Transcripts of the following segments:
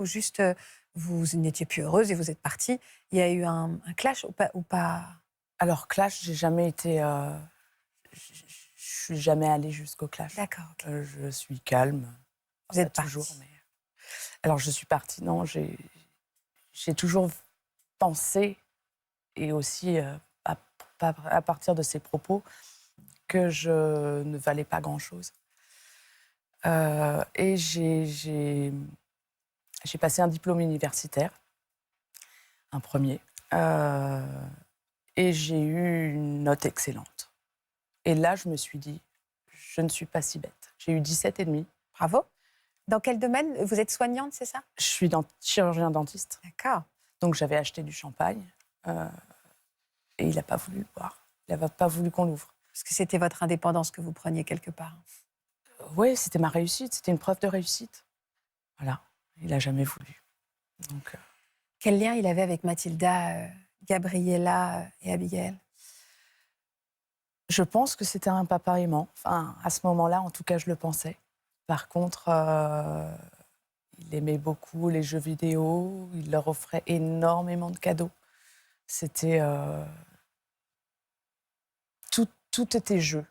Ou juste, vous n'étiez plus heureuse et vous êtes partie. Il y a eu un clash ou pas? Alors clash, j'ai jamais été, je suis jamais allée jusqu'au clash. D'accord, OK. Je suis calme, Vous pas êtes toujours, partie. mais alors je suis partie, non, j'ai toujours pensé et aussi, à partir de ses propos, que je ne valais pas grand-chose. Et j'ai passé un diplôme universitaire, un premier, et j'ai eu une note excellente. Et là, je me suis dit: «Je ne suis pas si bête». J'ai eu 17,5. Bravo. Dans quel domaine? Vous êtes soignante, c'est ça? Je suis chirurgien dentiste, D'accord. donc j'avais acheté du champagne, heu et il n'a pas voulu le boire. Il n'a pas voulu qu'on l'ouvre. Parce que c'était votre indépendance que vous preniez quelque part. Oui, c'était ma réussite, c'était une preuve de réussite. Voilà, il n'a jamais voulu. Donc Quel lien il avait avec Mathilda, Gabriella, et Abigail? je pense que c'était un papa aimant. Enfin, à ce moment-là, en tout cas, je le pensais. Par contre, il aimait beaucoup les jeux vidéo, il leur offrait énormément de cadeaux. C'était, tout était jeu.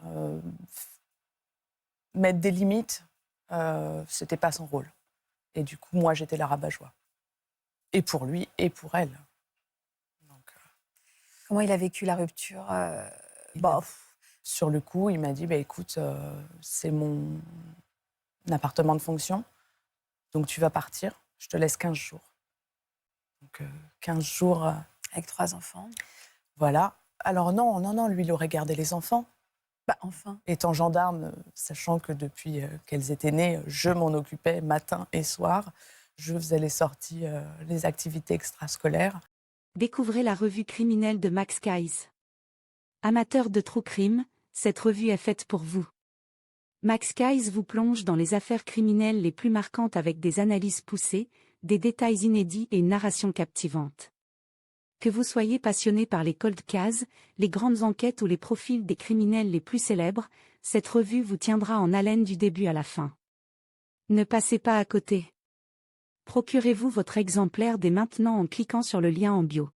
Heu, Mettre des limites, c'était pas son rôle. Et du coup, moi, j'étais la rabat-joie. Et pour lui et pour elle. Donc, Comment il a vécu la rupture? il m'a Bah, sur le coup, il m'a dit: «Bah, écoute, c'est mon appartement de fonction, donc tu vas partir, je te laisse 15 jours». Donc 15 jours, avec 3 enfants. voilà. Alors non, non, non, lui, il aurait gardé les enfants. Bah, enfin. Étant gendarme, sachant que depuis, qu'elles étaient nées, je m'en occupais matin et soir. Je faisais les sorties, les activités extrascolaires. Découvrez la revue criminelle de Max Keyes. Amateur de true crime, cette revue est faite pour vous. Max Keyes vous plonge dans les affaires criminelles les plus marquantes avec des analyses poussées, des détails inédits et une narration captivante. Que vous soyez passionné par les cold cases, les grandes enquêtes ou les profils des criminels les plus célèbres, cette revue vous tiendra en haleine du début à la fin. Ne passez pas à côté. Procurez-vous votre exemplaire dès maintenant en cliquant sur le lien en bio.